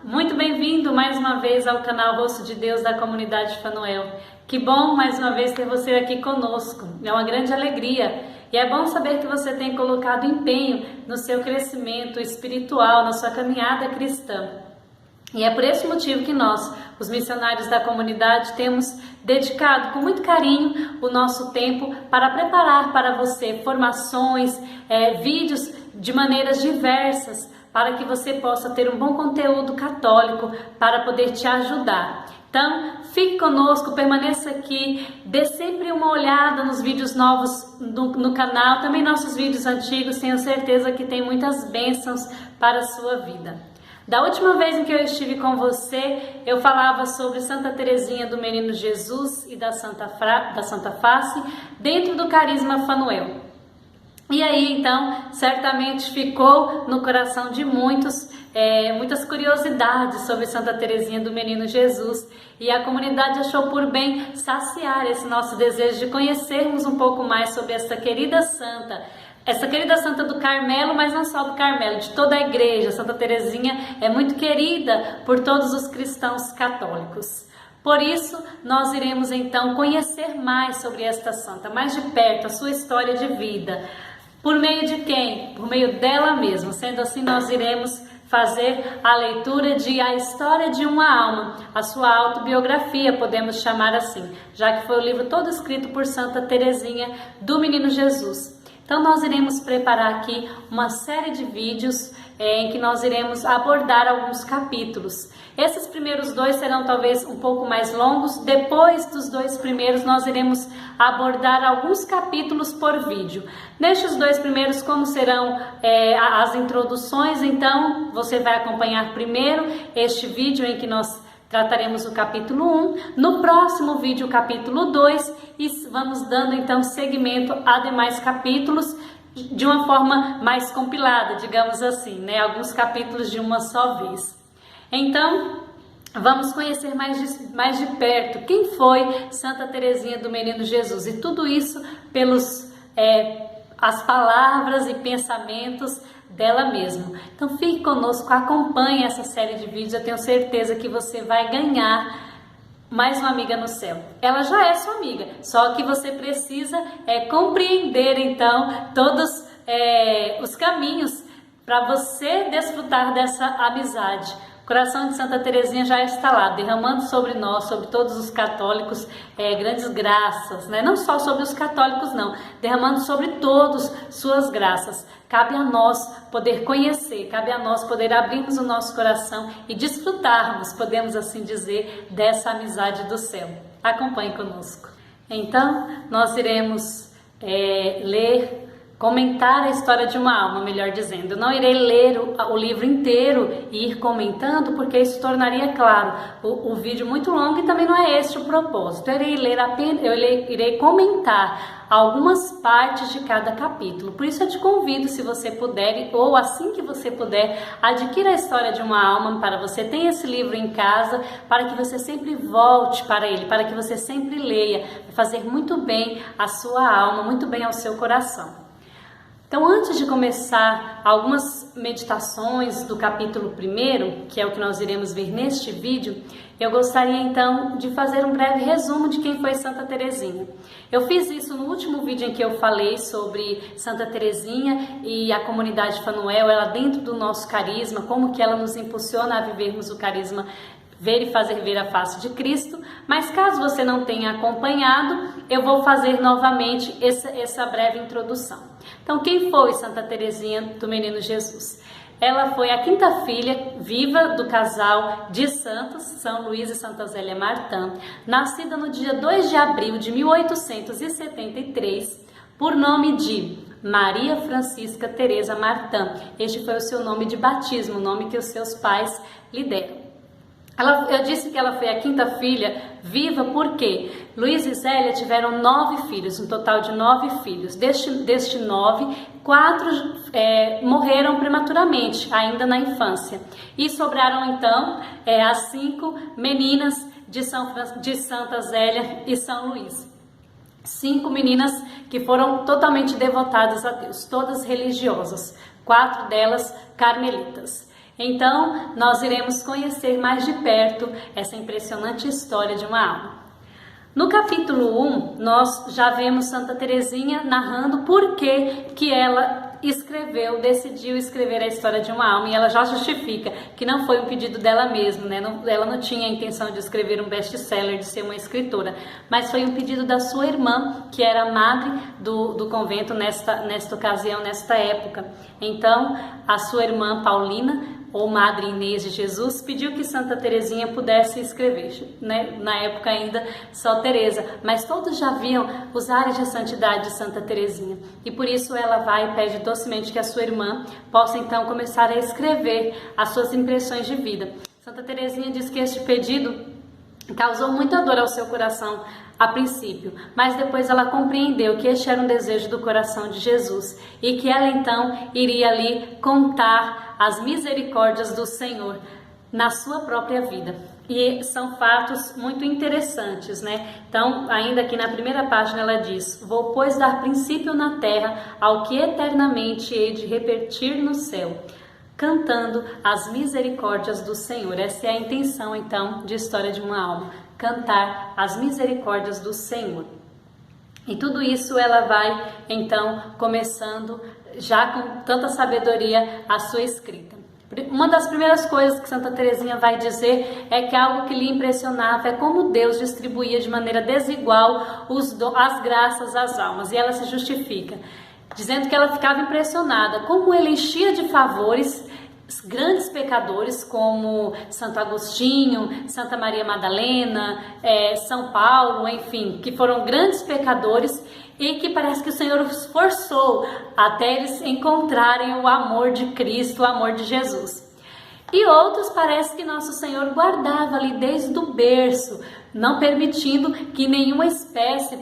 Muito bem-vindo mais uma vez ao canal Rosto de Deus da comunidade Fanuel. Que bom mais uma vez ter você aqui conosco, é uma grande alegria e é bom saber que você tem colocado empenho no seu crescimento espiritual, na sua caminhada cristã. E é por esse motivo que nós, os missionários da comunidade, temos dedicado com muito carinho o nosso tempo para preparar para você formações, vídeos de maneiras diversas, para que você possa ter um bom conteúdo católico para poder te ajudar. Então, fique conosco, permaneça aqui, dê sempre uma olhada nos vídeos novos no canal, também nossos vídeos antigos, tenho certeza que tem muitas bênçãos para a sua vida. Da última vez em que eu estive com você, eu falava sobre Santa Teresinha do Menino Jesus e da Santa Face, dentro do carisma Fanuel. E aí, então, certamente ficou no coração de muitos, muitas curiosidades sobre Santa Teresinha do Menino Jesus, e a comunidade achou por bem saciar esse nosso desejo de conhecermos um pouco mais sobre essa querida santa do Carmelo, mas não só do Carmelo, de toda a igreja. Santa Teresinha é muito querida por todos os cristãos católicos. Por isso, nós iremos então conhecer mais sobre esta santa, mais de perto, a sua história de vida. Por meio de quem? Por meio dela mesma. Sendo assim, nós iremos fazer a leitura de A História de uma Alma, a sua autobiografia, podemos chamar assim, já que foi o livro todo escrito por Santa Teresinha do Menino Jesus. Então nós iremos preparar aqui uma série de vídeos em que nós iremos abordar alguns capítulos. Esses primeiros dois serão talvez um pouco mais longos, depois dos dois primeiros nós iremos abordar alguns capítulos por vídeo. Nestes dois primeiros, como serão as introduções, então você vai acompanhar primeiro este vídeo em que nós trataremos o capítulo 1, no próximo vídeo o capítulo 2 e vamos dando então seguimento a demais capítulos de uma forma mais compilada, digamos assim, né? Alguns capítulos de uma só vez. Então, vamos conhecer mais de perto quem foi Santa Teresinha do Menino Jesus e tudo isso pelos as palavras e pensamentos dela mesma. Então fique conosco, acompanhe essa série de vídeos, eu tenho certeza que você vai ganhar mais uma amiga no céu. Ela já é sua amiga, só que você precisa compreender então todos os caminhos para você desfrutar dessa amizade. O coração de Santa Teresinha já está lá, derramando sobre nós, sobre todos os católicos, grandes graças, né? Não só sobre os católicos não, derramando sobre todos suas graças. Cabe a nós poder conhecer, cabe a nós poder abrirmos o nosso coração e desfrutarmos, podemos assim dizer, dessa amizade do céu. Acompanhe conosco. Então, nós iremos comentar a história de uma alma, melhor dizendo. Eu não irei ler o livro inteiro e ir comentando, porque isso tornaria claro o vídeo muito longo e também não é este o propósito. Eu irei comentar algumas partes de cada capítulo. Por isso eu te convido, se você puder, ou assim que você puder, adquira a história de uma alma para você. Tenha esse livro em casa, para que você sempre volte para ele, para que você sempre leia. Vai fazer muito bem à sua alma, muito bem ao seu coração. Então, antes de começar algumas meditações do capítulo 1, que é o que nós iremos ver neste vídeo, eu gostaria então de fazer um breve resumo de quem foi Santa Teresinha. Eu fiz isso no último vídeo em que eu falei sobre Santa Teresinha e a comunidade Fanuel, ela dentro do nosso carisma, como que ela nos impulsiona a vivermos o carisma Ver e Fazer Ver a Face de Cristo, mas caso você não tenha acompanhado, eu vou fazer novamente essa breve introdução. Então, quem foi Santa Teresinha do Menino Jesus? Ela foi a quinta filha viva do casal de santos, São Luís e Santa Zélia Martin, nascida no dia 2 de abril de 1873, por nome de Maria Francisca Teresa Martin. Este foi o seu nome de batismo, o nome que os seus pais lhe deram. Eu disse que ela foi a quinta filha viva porque Luís e Zélia tiveram 9 filhos, um total de 9 filhos. Deste 9, 4 morreram prematuramente, ainda na infância. E sobraram então as 5 meninas de Santa Zélia e São Luís. 5 meninas que foram totalmente devotadas a Deus, todas religiosas, 4 delas carmelitas. Então, nós iremos conhecer mais de perto essa impressionante história de uma alma. No capítulo 1, nós já vemos Santa Teresinha narrando por que ela decidiu escrever a história de uma alma, e ela já justifica que não foi um pedido dela mesma, né? Ela não tinha a intenção de escrever um best-seller, de ser uma escritora, mas foi um pedido da sua irmã, que era a madre do convento nesta ocasião, nesta época. Então, a sua irmã Paulina, ou Madre Inês de Jesus, pediu que Santa Teresinha pudesse escrever, né? Na época ainda só Teresa, mas todos já viam os ares de santidade de Santa Teresinha, e por isso ela vai e pede docemente que a sua irmã possa então começar a escrever as suas impressões de vida. Santa Teresinha diz que este pedido causou muita dor ao seu coração a princípio, mas depois ela compreendeu que este era um desejo do coração de Jesus e que ela então iria ali contar as misericórdias do Senhor na sua própria vida. E são fatos muito interessantes, né? Então, ainda aqui na primeira página ela diz: vou, pois, dar princípio na terra ao que eternamente hei de repetir no céu, cantando as misericórdias do Senhor. Essa é a intenção, então, de História de uma Alma: cantar as misericórdias do Senhor. E tudo isso ela vai, então, começando já com tanta sabedoria a sua escrita. Uma das primeiras coisas que Santa Teresinha vai dizer é que algo que lhe impressionava é como Deus distribuía de maneira desigual as graças às almas. E ela se justifica, dizendo que ela ficava impressionada como ele enchia de favores grandes pecadores como Santo Agostinho, Santa Maria Madalena, São Paulo, enfim, que foram grandes pecadores e que parece que o Senhor os forçou até eles encontrarem o amor de Cristo, o amor de Jesus. E outros parece que Nosso Senhor guardava ali desde o berço, não permitindo que nenhuma espécie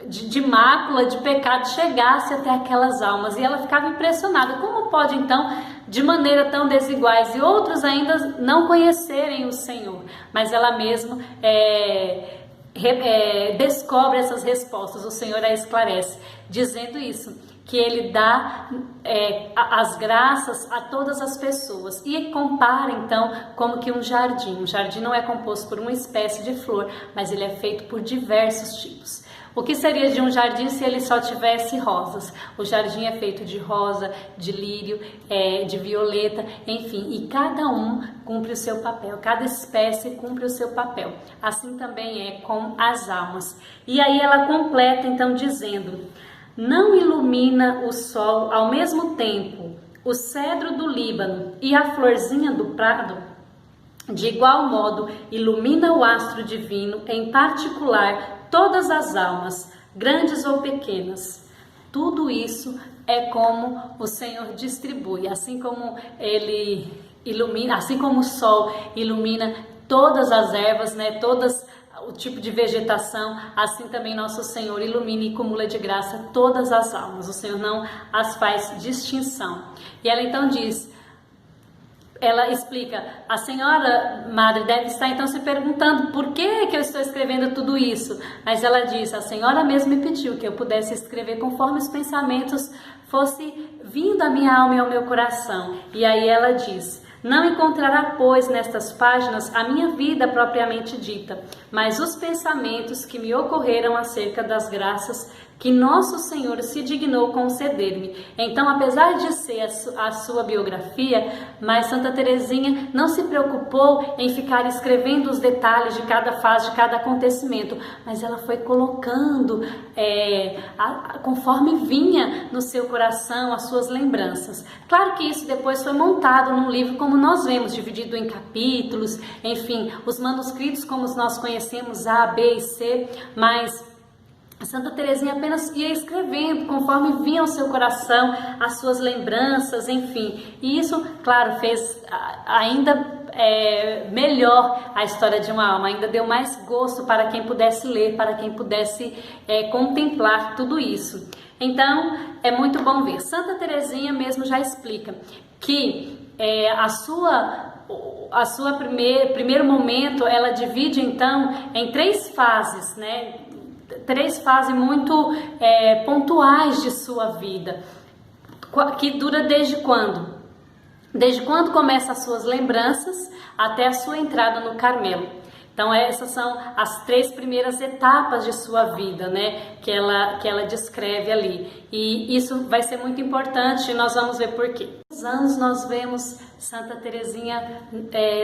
de mácula, de pecado chegasse até aquelas almas. E ela ficava impressionada, como pode então, de maneira tão desiguais, e outros ainda não conhecerem o Senhor? Mas ela mesma descobre essas respostas, o Senhor a esclarece, dizendo isso, que Ele dá as graças a todas as pessoas, e compara então como que um jardim não é composto por uma espécie de flor, mas ele é feito por diversos tipos. O que seria de um jardim se ele só tivesse rosas? O jardim é feito de rosa, de lírio, de violeta, enfim, e cada um cumpre o seu papel, cada espécie cumpre o seu papel. Assim também é com as almas. E aí ela completa então dizendo: não ilumina o sol ao mesmo tempo o cedro do Líbano e a florzinha do prado? De igual modo ilumina o astro divino, em particular, todas as almas, grandes ou pequenas. Tudo isso é como o Senhor distribui, assim como Ele ilumina, assim como o sol ilumina todas as ervas, né, todas o tipo de vegetação, assim também Nosso Senhor ilumina e acumula de graça todas as almas. O Senhor não as faz distinção. E ela então diz, ela explica: a senhora madre deve estar então se perguntando por que eu estou escrevendo tudo isso, mas ela diz: a senhora mesmo me pediu que eu pudesse escrever conforme os pensamentos fosse vindo à minha alma e ao meu coração. E aí ela diz: não encontrará, pois, nestas páginas a minha vida propriamente dita, mas os pensamentos que me ocorreram acerca das graças que Nosso Senhor se dignou conceder-me. Então, apesar de ser a sua biografia, mas Santa Teresinha não se preocupou em ficar escrevendo os detalhes de cada fase, de cada acontecimento, mas ela foi colocando, conforme vinha no seu coração, as suas lembranças. Claro que isso depois foi montado num livro como nós vemos, dividido em capítulos, enfim, os manuscritos como nós conhecemos, A, B e C, mas Santa Teresinha apenas ia escrevendo conforme vinha ao seu coração as suas lembranças, enfim. E isso, claro, fez ainda melhor a história de uma alma, ainda deu mais gosto para quem pudesse ler, para quem pudesse contemplar tudo isso. Então, é muito bom ver. Santa Teresinha mesmo já explica que primeiro momento ela divide então em 3 fases, né? 3 fases muito pontuais de sua vida, que dura desde quando? desde quando começa as suas lembranças até a sua entrada no Carmelo. Então essas são as 3 primeiras etapas de sua vida, né, que ela descreve ali. E isso vai ser muito importante e nós vamos ver por quê. Nos anos nós vemos Santa Teresinha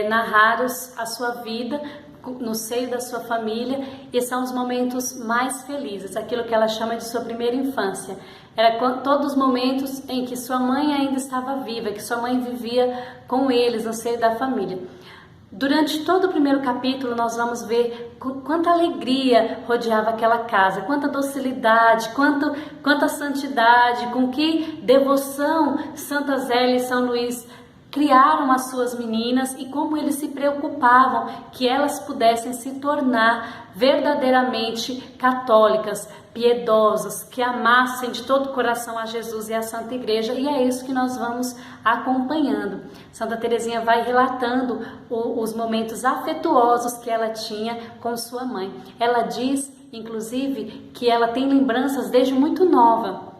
narrar a sua vida no seio da sua família, e são os momentos mais felizes, aquilo que ela chama de sua primeira infância. Era todos os momentos em que sua mãe ainda estava viva, que sua mãe vivia com eles no seio da família. Durante todo o primeiro capítulo nós vamos ver quanta alegria rodeava aquela casa, quanta docilidade, quanta santidade, com que devoção Santa Zélia e São Luís criaram as suas meninas e como eles se preocupavam que elas pudessem se tornar verdadeiramente católicas, piedosas, que amassem de todo o coração a Jesus e a Santa Igreja, e é isso que nós vamos acompanhando. Santa Teresinha vai relatando os momentos afetuosos que ela tinha com sua mãe. Ela diz, inclusive, que ela tem lembranças desde muito nova.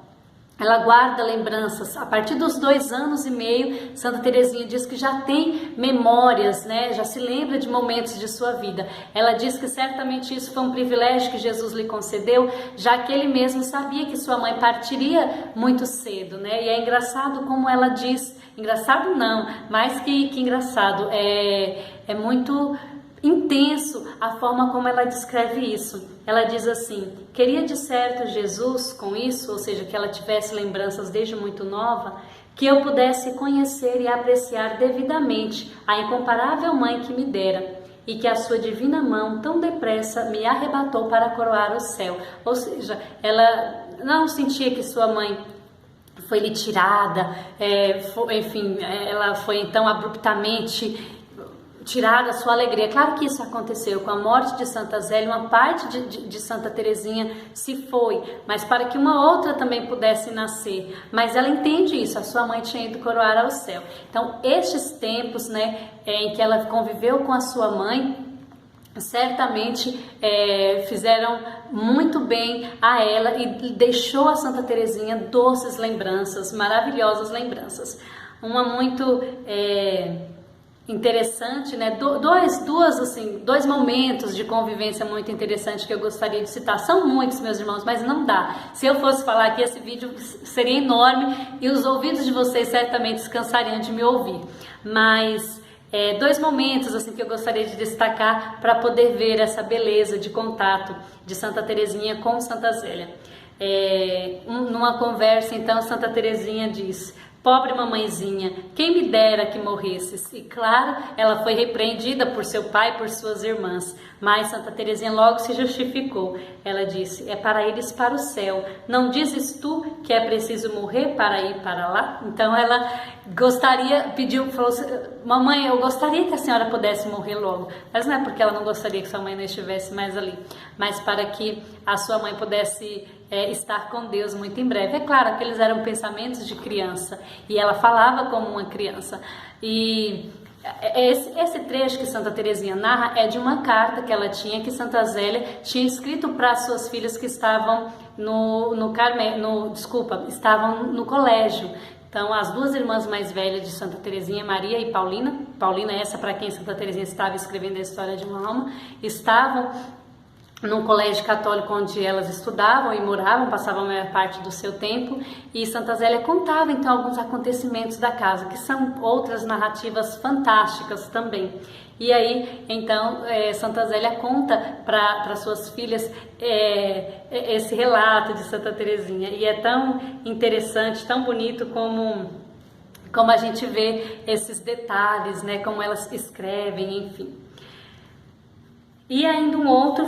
Ela guarda lembranças. A partir dos 2 anos e meio, Santa Teresinha diz que já tem memórias, né? Já se lembra de momentos de sua vida. Ela diz que certamente isso foi um privilégio que Jesus lhe concedeu, já que ele mesmo sabia que sua mãe partiria muito cedo, né? E é engraçado como ela diz, engraçado não, mais que engraçado, é muito intenso a forma como ela descreve isso. Ela diz assim: queria de certo Jesus com isso, ou seja, que ela tivesse lembranças desde muito nova, que eu pudesse conhecer e apreciar devidamente a incomparável mãe que me dera, e que a sua divina mão tão depressa me arrebatou para coroar o céu. Ou seja, ela não sentia que sua mãe foi lhe tirada, enfim, ela foi então abruptamente tirada a sua alegria. Claro que isso aconteceu com a morte de Santa Zélia, uma parte de Santa Teresinha se foi, mas para que uma outra também pudesse nascer. Mas ela entende isso, a sua mãe tinha ido coroar ao céu. Então estes tempos, né, em que ela conviveu com a sua mãe, certamente fizeram muito bem a ela e deixou a Santa Teresinha doces lembranças, maravilhosas lembranças. Uma muito interessante, né? Dois momentos de convivência muito interessantes que eu gostaria de citar. São muitos, meus irmãos, mas não dá. Se eu fosse falar aqui, esse vídeo seria enorme e os ouvidos de vocês certamente descansariam de me ouvir. Mas 2 momentos assim que eu gostaria de destacar para poder ver essa beleza de contato de Santa Teresinha com Santa Zélia. Numa conversa, então, Santa Teresinha diz: pobre mamãezinha, quem me dera que morresses. E claro, ela foi repreendida por seu pai e por suas irmãs, mas Santa Teresinha logo se justificou. Ela disse: é para eles para o céu. Não dizes tu que é preciso morrer para ir para lá? Então ela falou assim: mamãe, eu gostaria que a senhora pudesse morrer logo. Mas não é porque ela não gostaria que sua mãe não estivesse mais ali, mas para que a sua mãe pudesse estar com Deus muito em breve. É claro, aqueles eram pensamentos de criança e ela falava como uma criança. E esse trecho que Santa Teresinha narra é de uma carta que ela tinha, que Santa Zélia tinha escrito para suas filhas que estavam estavam no colégio. Então, as 2 irmãs mais velhas de Santa Teresinha, Maria e Paulina, essa para quem Santa Teresinha estava escrevendo a história de uma alma, estavam num colégio católico onde elas estudavam e moravam, passavam a maior parte do seu tempo, e Santa Zélia contava então alguns acontecimentos da casa, que são outras narrativas fantásticas também. E aí, então, Santa Zélia conta para suas filhas esse relato de Santa Teresinha, e é tão interessante, tão bonito como a gente vê esses detalhes, né, como elas escrevem, enfim. E ainda um outro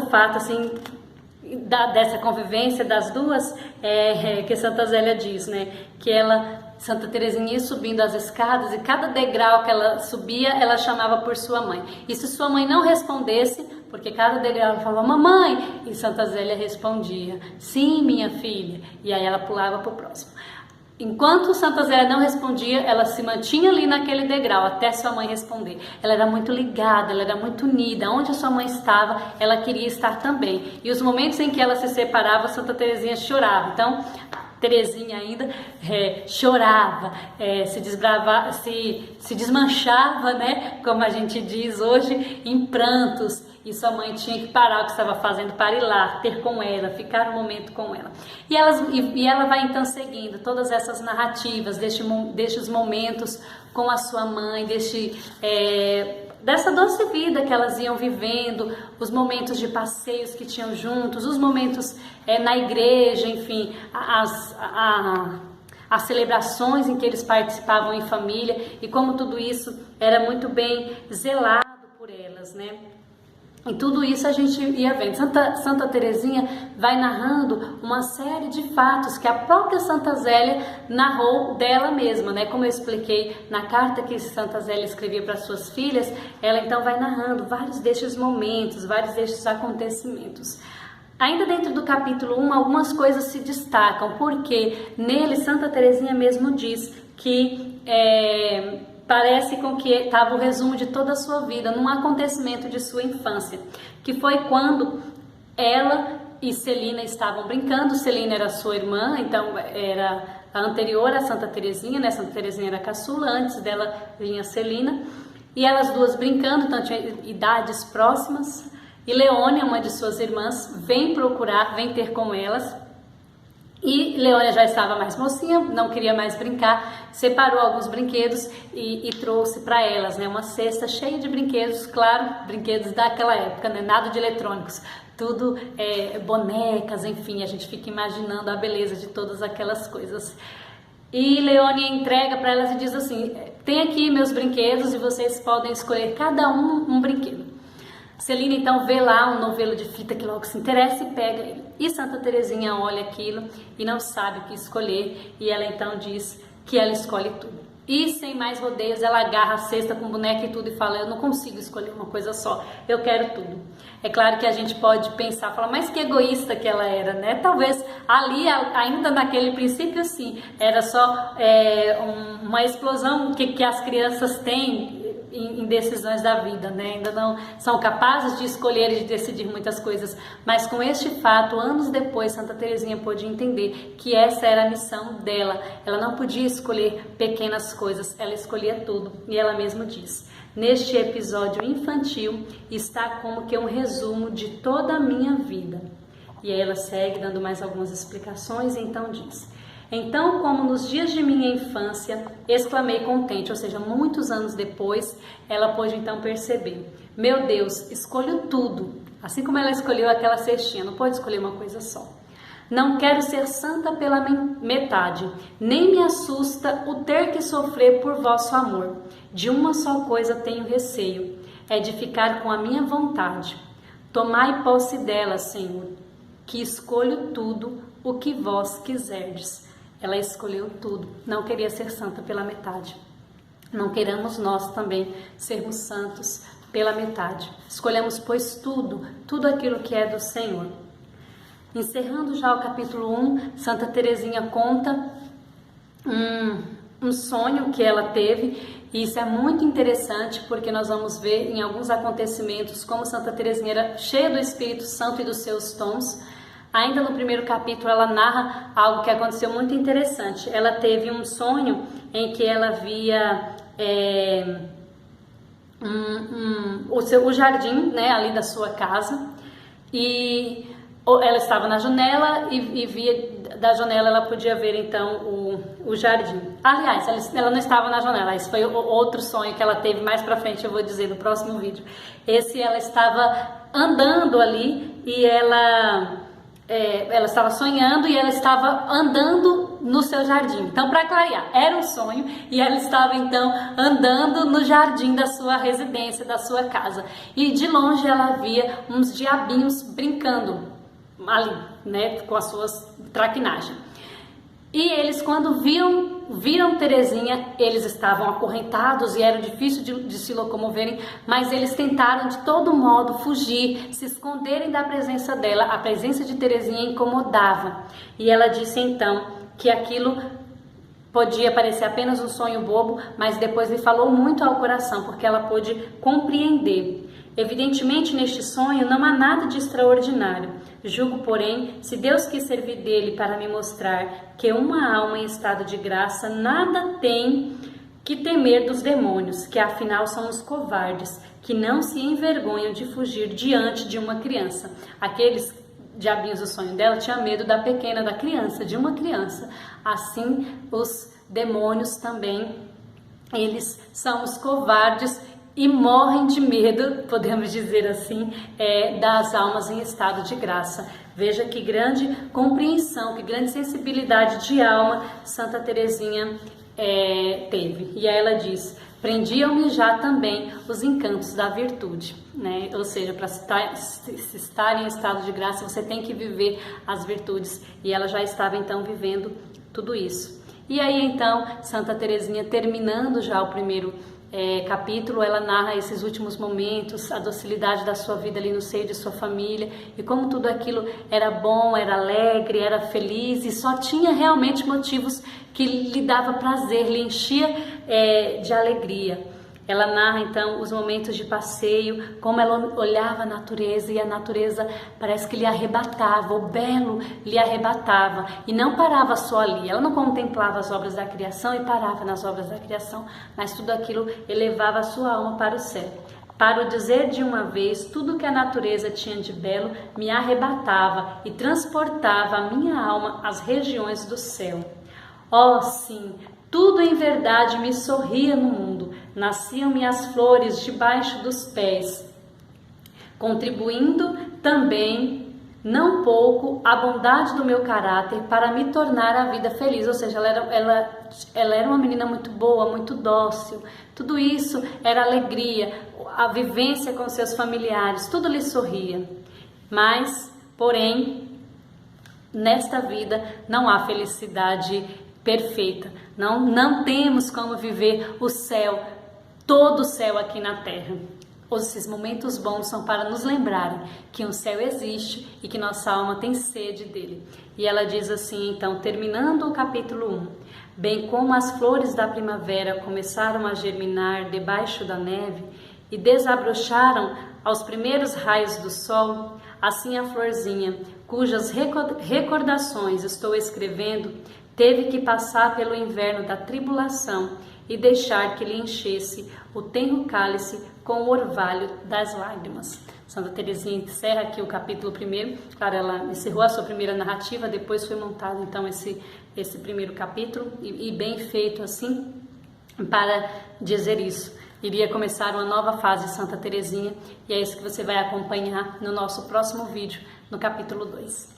fato assim dessa convivência das duas, que Santa Zélia diz, né, que Santa Teresinha ia subindo as escadas e cada degrau que ela subia, ela chamava por sua mãe. E se sua mãe não respondesse, porque cada degrau ela falava mamãe, e Santa Zélia respondia: sim, minha filha. E aí ela pulava para o próximo. Enquanto Santa Zélia não respondia, ela se mantinha ali naquele degrau até sua mãe responder. Ela era muito ligada, ela era muito unida. Onde a sua mãe estava, ela queria estar também. E os momentos em que ela se separava, Santa Teresinha chorava. Então, Terezinha ainda chorava, se desmanchava, né, como a gente diz hoje, em prantos, e sua mãe tinha que parar o que estava fazendo para ir lá, ter com ela, ficar um momento com ela. E ela vai então seguindo todas essas narrativas destes momentos com a sua mãe, dessa doce vida que elas iam vivendo, os momentos de passeios que tinham juntos, os momentos na igreja, enfim, as celebrações em que eles participavam em família, e como tudo isso era muito bem zelado por elas, né? E tudo isso a gente ia vendo. Santa Terezinha vai narrando uma série de fatos que a própria Santa Zélia narrou dela mesma, né? Como eu expliquei na carta que Santa Zélia escrevia para suas filhas, ela então vai narrando vários destes momentos, vários destes acontecimentos. Ainda dentro do capítulo 1, algumas coisas se destacam, porque nele Santa Terezinha mesmo diz que parece com que estava o resumo de toda a sua vida, num acontecimento de sua infância, que foi quando ela e Celina estavam brincando. Celina era sua irmã, então era a anterior a Santa Terezinha, né? Santa Terezinha era caçula, antes dela vinha Celina, e elas duas brincando, então tinham idades próximas, e Leônia, uma de suas irmãs, vem ter com elas. E Leônia já estava mais mocinha, não queria mais brincar, separou alguns brinquedos e trouxe para elas, né, uma cesta cheia de brinquedos, claro, brinquedos daquela época, né, nada de eletrônicos, tudo bonecas, enfim, a gente fica imaginando a beleza de todas aquelas coisas. E Leônia entrega para elas e diz assim: tem aqui meus brinquedos e vocês podem escolher cada um brinquedo. Celina então vê lá um novelo de fita que logo se interessa e pega ele. E Santa Terezinha olha aquilo e não sabe o que escolher, e ela então diz que ela escolhe tudo. E sem mais rodeios, ela agarra a cesta com boneca e tudo e fala: eu não consigo escolher uma coisa só, eu quero tudo. É claro que a gente pode pensar, falar, mas que egoísta que ela era, né? Talvez ali, ainda naquele princípio, sim, era só uma explosão que as crianças têm em decisões da vida, né? Ainda não são capazes de escolher e de decidir muitas coisas, mas com este fato, anos depois, Santa Terezinha pôde entender que essa era a missão dela. Ela não podia escolher pequenas coisas, ela escolhia tudo, e ela mesma diz: neste episódio infantil está como que um resumo de toda a minha vida. E aí ela segue dando mais algumas explicações e então diz: então, como nos dias de minha infância, exclamei contente, ou seja, muitos anos depois, ela pôde então perceber: meu Deus, escolho tudo, assim como ela escolheu aquela cestinha, não pode escolher uma coisa só. Não quero ser santa pela metade, nem me assusta o ter que sofrer por vosso amor. De uma só coisa tenho receio, é de ficar com a minha vontade. Tomai posse dela, Senhor, que escolho tudo o que vós quiserdes. Ela escolheu tudo, não queria ser santa pela metade. Não queremos nós também sermos santos pela metade. Escolhemos, pois, tudo aquilo que é do Senhor. Encerrando já o capítulo 1, Santa Terezinha conta um sonho que ela teve, e isso é muito interessante porque nós vamos ver em alguns acontecimentos como Santa Terezinha era cheia do Espírito Santo e dos seus dons. Ainda no primeiro capítulo ela narra algo que aconteceu muito interessante. Ela teve um sonho em que ela via o jardim, né, ali da sua casa, e ela estava na janela e via da janela, ela podia ver então o jardim. Aliás, ela não estava na janela, esse foi outro sonho que ela teve mais pra frente, eu vou dizer no próximo vídeo. Ela estava andando ali e ela estava sonhando e ela estava andando no seu jardim. Então, para clarear, era um sonho e ela estava então andando no jardim da sua residência, da sua casa. E de longe ela via uns diabinhos brincando ali, né, com as suas traquinagens. E eles, quando viram Terezinha, eles estavam acorrentados e era difícil de se locomoverem, mas eles tentaram de todo modo fugir, se esconderem da presença dela. A presença de Terezinha incomodava. E ela disse então que aquilo podia parecer apenas um sonho bobo, mas depois lhe falou muito ao coração, porque ela pôde compreender. Evidentemente, neste sonho não há nada de extraordinário. Julgo, porém, se Deus quis servir dele para me mostrar que uma alma em estado de graça nada tem que temer dos demônios, que afinal são os covardes, que não se envergonham de fugir diante de uma criança. Aqueles diabinhos do sonho dela tinham medo da pequena, da criança, de uma criança. Assim, os demônios também, eles são os covardes e morrem de medo, podemos dizer assim, das almas em estado de graça. Veja que grande compreensão, que grande sensibilidade de alma Santa Teresinha teve. E aí ela diz: prendiam-me já também os encantos da virtude, né? Ou seja, para se estar em estado de graça, você tem que viver as virtudes. E ela já estava então vivendo tudo isso. E aí então, Santa Teresinha, terminando já o primeiro capítulo, ela narra esses últimos momentos, a docilidade da sua vida ali no seio de sua família, e como tudo aquilo era bom, era alegre, era feliz, e só tinha realmente motivos que lhe dava prazer, lhe enchia de alegria. Ela narra então os momentos de passeio, como ela olhava a natureza, e a natureza parece que lhe arrebatava, o belo lhe arrebatava, e não parava só ali. Ela não contemplava as obras da criação e parava nas obras da criação, mas tudo aquilo elevava a sua alma para o céu. Para o dizer de uma vez, tudo que a natureza tinha de belo me arrebatava e transportava a minha alma às regiões do céu. Oh, sim! Tudo em verdade me sorria no mundo, nasciam-me as flores debaixo dos pés, contribuindo também, não pouco, a bondade do meu caráter para me tornar a vida feliz. Ou seja, ela era uma menina muito boa, muito dócil, tudo isso era alegria, a vivência com seus familiares, tudo lhe sorria. Mas, porém, nesta vida não há felicidade perfeita. Não temos como viver o céu, todo o céu aqui na terra. Esses momentos bons são para nos lembrarem que o céu existe e que nossa alma tem sede dele. E ela diz assim, então, terminando o capítulo 1: bem como as flores da primavera começaram a germinar debaixo da neve e desabrocharam aos primeiros raios do sol, assim a florzinha, cujas recordações estou escrevendo, teve que passar pelo inverno da tribulação e deixar que lhe enchesse o tenro cálice com o orvalho das lágrimas. Santa Teresinha encerra aqui o capítulo 1. Claro, ela encerrou a sua primeira narrativa, depois foi montado então esse primeiro capítulo, e bem feito assim, para dizer isso. Iria começar uma nova fase de Santa Teresinha, e é isso que você vai acompanhar no nosso próximo vídeo, no capítulo 2.